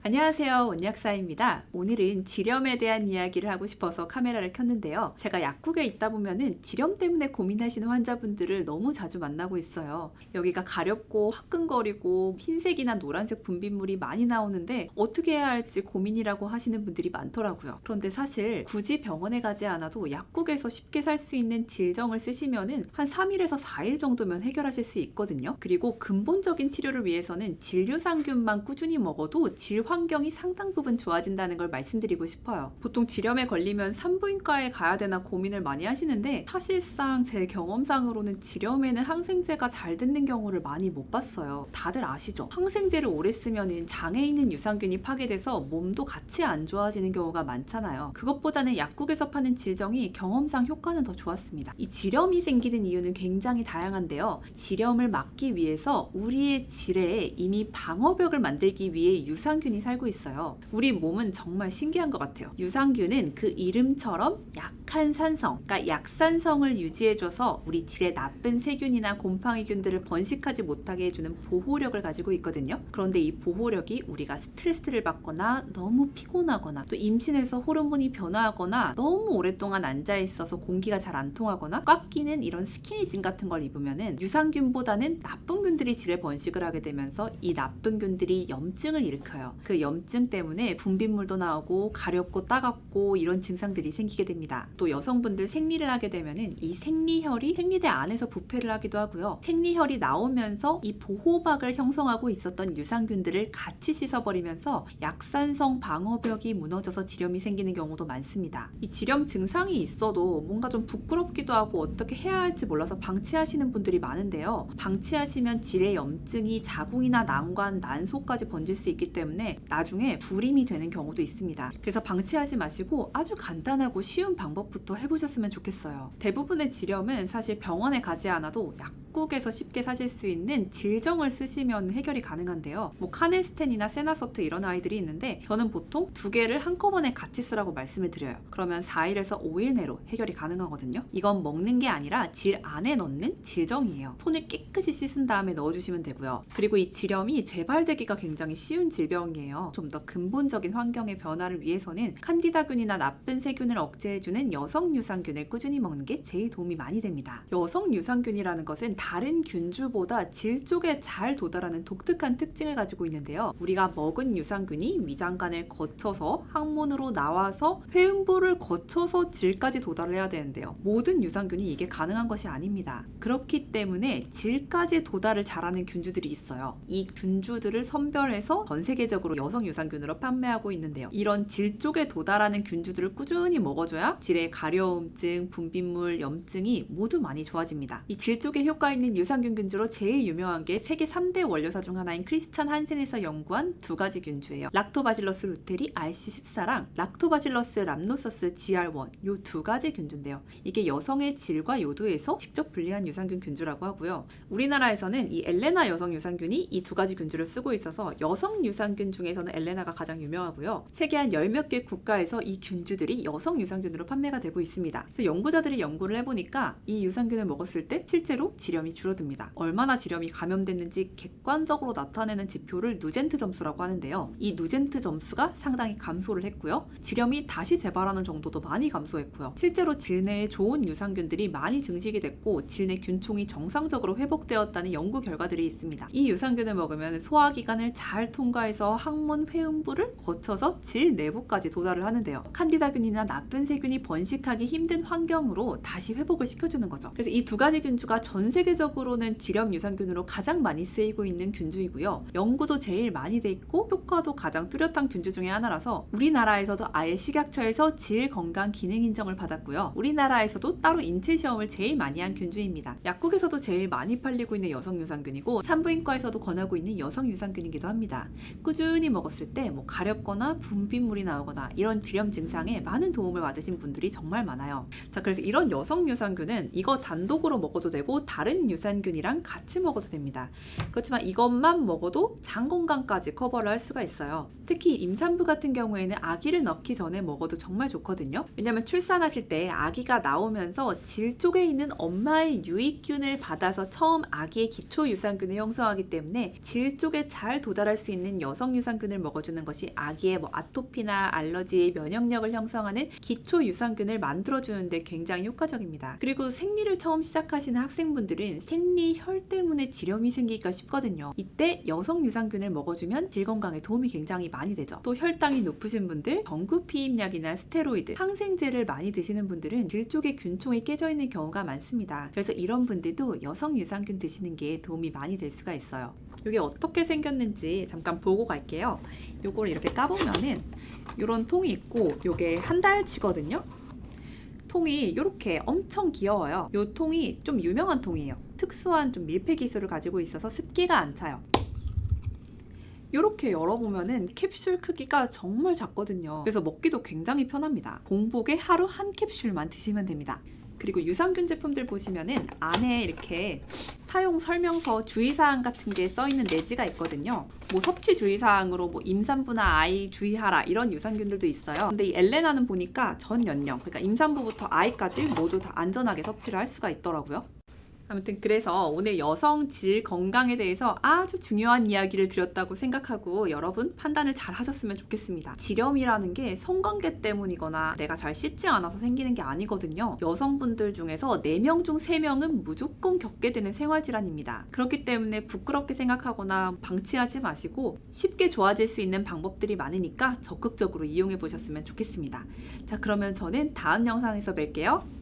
안녕하세요, 원약사입니다. 오늘은 지렴에 대한 이야기를 하고 싶어서 카메라를 켰는데요. 제가 약국에 있다 보면은 지렴 때문에 고민하시는 환자분들을 너무 자주 만나고 있어요. 여기가 가렵고 화끈거리고 흰색이나 노란색 분비물이 많이 나오는데 어떻게 해야 할지 고민이라고 하시는 분들이 많더라고요. 그런데 사실 굳이 병원에 가지 않아도 약국에서 쉽게 살 수 있는 질정을 쓰시면은 한 3일에서 4일 정도면 해결하실 수 있거든요. 그리고 근본적인 치료를 위해서는 질류상균만 꾸준히 먹어도 질 환경이 상당 부분 좋아진다는 걸 말씀드리고 싶어요. 보통 지렴에 걸리면 산부인과에 가야 되나 고민을 많이 하시는데 사실상 제 경험상으로는 지렴에는 항생제가 잘 듣는 경우를 많이 못 봤어요. 다들 아시죠? 항생제를 오래 쓰면 장에 있는 유산균이 파괴돼서 몸도 같이 안 좋아지는 경우가 많잖아요. 그것보다는 약국에서 파는 질정이 경험상 효과는 더 좋았습니다. 이 지렴이 생기는 이유는 굉장히 다양한데요. 지렴을 막기 위해서 우리의 질에 이미 방어벽을 만들기 위해 유산균이 살고 있어요. 우리 몸은 정말 신기한 것 같아요. 유산균은 그 이름처럼 약한 산성, 그러니까 약산성을 유지해줘서 우리 질에 나쁜 세균이나 곰팡이균들을 번식하지 못하게 해주는 보호력을 가지고 있거든요. 그런데 이 보호력이 우리가 스트레스를 받거나 너무 피곤하거나 또 임신해서 호르몬이 변화하거나 너무 오랫동안 앉아있어서 공기가 잘 안 통하거나 꽉 끼는 이런 스키니진 같은 걸 입으면은 유산균보다는 나쁜 균들이 질에 번식을 하게 되면서 이 나쁜 균들이 염증을 일으켜요. 그 염증 때문에 분비물도 나오고 가렵고 따갑고 이런 증상들이 생기게 됩니다. 또 여성분들 생리를 하게 되면은 이 생리혈이 생리대 안에서 부패를 하기도 하고요. 생리혈이 나오면서 이 보호막을 형성하고 있었던 유산균들을 같이 씻어버리면서 약산성 방어벽이 무너져서 지렴이 생기는 경우도 많습니다. 이 지렴 증상이 있어도 뭔가 좀 부끄럽기도 하고 어떻게 해야 할지 몰라서 방치하시는 분들이 많은데요. 방치하시면 질의 염증이 자궁이나 난관, 난소까지 번질 수 있기 때문에 나중에 불임이 되는 경우도 있습니다. 그래서 방치하지 마시고 아주 간단하고 쉬운 방법부터 해보셨으면 좋겠어요. 대부분의 지렴은 사실 병원에 가지 않아도 약국에서 쉽게 사실 수 있는 질정을 쓰시면 해결이 가능한데요. 뭐 카네스텐이나 세나서트 이런 아이들이 있는데 저는 보통 2개를 한꺼번에 같이 쓰라고 말씀을 드려요. 그러면 4일에서 5일 내로 해결이 가능하거든요. 이건 먹는 게 아니라 질 안에 넣는 질정이에요. 손을 깨끗이 씻은 다음에 넣어주시면 되고요. 그리고 이 지렴이 재발되기가 굉장히 쉬운 질병이에요. 좀 더 근본적인 환경의 변화를 위해서는 칸디다균이나 나쁜 세균을 억제해주는 여성 유산균을 꾸준히 먹는 게 제일 도움이 많이 됩니다. 여성 유산균이라는 것은 다른 균주보다 질 쪽에 잘 도달하는 독특한 특징을 가지고 있는데요. 우리가 먹은 유산균이 위장관을 거쳐서 항문으로 나와서 회음부를 거쳐서 질까지 도달을 해야 되는데요. 모든 유산균이 이게 가능한 것이 아닙니다. 그렇기 때문에 질까지 도달을 잘하는 균주들이 있어요. 이 균주들을 선별해서 전 세계적으로 여성 유산균으로 판매하고 있는데요. 이런 질 쪽에 도달하는 균주들을 꾸준히 먹어줘야 질의 가려움증, 분비물, 염증이 모두 많이 좋아집니다. 이 질 쪽에 효과 있는 유산균 균주로 제일 유명한 게 세계 3대 원료사 중 하나인 크리스찬 한센에서 연구한 2가지 균주예요. 락토바실러스 루테리 RC14랑 락토바실러스 람노서스 GR1 요 2가지 균주인데요. 이게 여성의 질과 요도에서 직접 분리한 유산균 균주라고 하고요. 우리나라에서는 이 엘레나 여성 유산균이 이 2가지 균주를 쓰고 있어서 여성 유산균 중에서는 엘레나가 가장 유명하고요. 세계 한 10몇 개 국가에서 이 균주들이 여성 유산균으로 판매가 되고 있습니다. 그래서 연구자들이 연구를 해보니까 이 유산균을 먹었을 때 실제로 지렴이 줄어듭니다. 얼마나 지렴이 감염됐는지 객관적으로 나타내는 지표를 누젠트 점수라고 하는데요. 이 누젠트 점수가 상당히 감소를 했고요. 지렴이 다시 재발하는 정도도 많이 감소했고요. 실제로 질 내에 좋은 유산균들이 많이 증식이 됐고 질 내 균총이 정상적으로 회복되었다는 연구 결과들이 있습니다. 이 유산균을 먹으면 소화기관을 잘 통과해서 항문 회음부를 거쳐서 질 내부까지 도달을 하는데요. 칸디다균이나 나쁜 세균이 번식하기 힘든 환경으로 다시 회복을 시켜주는 거죠. 그래서 이 2가지 균주가 전 세계적으로는 지렴 유산균으로 가장 많이 쓰이고 있는 균주이고요. 연구도 제일 많이 돼 있고 효과도 가장 뚜렷한 균주 중에 하나라서 우리나라에서도 아예 식약처에서 질 건강 기능 인정을 받았고요. 우리나라에서도 따로 인체 시험을 제일 많이 한 균주입니다. 약국에서도 제일 많이 팔리고 있는 여성 유산균이고 산부인과에서도 권하고 있는 여성 유산균이기도 합니다. 꾸준히 먹었을 때 뭐 가렵거나 분비물이 나오거나 이런 지렴 증상에 많은 도움을 받으신 분들이 정말 많아요. 자, 그래서 이런 여성 유산균은 이거 단독으로 먹어도 되고 다른 유산균이랑 같이 먹어도 됩니다. 그렇지만 이것만 먹어도 장 건강까지 커버를 할 수가 있어요. 특히 임산부 같은 경우에는 아기를 낳기 전에 먹어도 정말 좋거든요. 왜냐하면 출산하실 때 아기가 나오면서 질 쪽에 있는 엄마의 유익균을 받아서 처음 아기의 기초 유산균을 형성하기 때문에 질 쪽에 잘 도달할 수 있는 여성 유산균 유산균을 먹어주는 것이 아기의 아토피나 알러지의 면역력을 형성하는 기초 유산균을 만들어주는데 굉장히 효과적입니다. 그리고 생리를 처음 시작하시는 학생분들은 생리혈 때문에 지렴이 생기기가 쉽거든요. 이때 여성 유산균을 먹어주면 질 건강에 도움이 굉장히 많이 되죠. 또 혈당이 높으신 분들, 전구 피임약이나 스테로이드, 항생제를 많이 드시는 분들은 질 쪽에 균총이 깨져 있는 경우가 많습니다. 그래서 이런 분들도 여성 유산균 드시는 게 도움이 많이 될 수가 있어요. 이게 어떻게 생겼는지 잠깐 보고 갈게요. 요걸 이렇게 까보면은 이런 통이 있고 요게 한 달치거든요. 통이 이렇게 엄청 귀여워요. 이 통이 좀 유명한 통이에요. 특수한 좀 밀폐 기술을 가지고 있어서 습기가 안 차요. 이렇게 열어보면은 캡슐 크기가 정말 작거든요. 그래서 먹기도 굉장히 편합니다. 공복에 하루 한 캡슐만 드시면 됩니다. 그리고 유산균 제품들 보시면은 안에 이렇게 사용 설명서 주의사항 같은 게 써있는 내지가 있거든요. 뭐 섭취 주의사항으로 뭐 임산부나 아이 주의하라 이런 유산균들도 있어요. 근데 이 엘레나는 보니까 전 연령, 그러니까 임산부부터 아이까지 모두 다 안전하게 섭취를 할 수가 있더라고요. 아무튼 그래서 오늘 여성 질 건강에 대해서 아주 중요한 이야기를 드렸다고 생각하고 여러분 판단을 잘 하셨으면 좋겠습니다. 지렴이라는 게 성관계 때문이거나 내가 잘 씻지 않아서 생기는 게 아니거든요. 여성분들 중에서 4명 중 3명은 무조건 겪게 되는 생활질환입니다. 그렇기 때문에 부끄럽게 생각하거나 방치하지 마시고 쉽게 좋아질 수 있는 방법들이 많으니까 적극적으로 이용해 보셨으면 좋겠습니다. 자, 그러면 저는 다음 영상에서 뵐게요.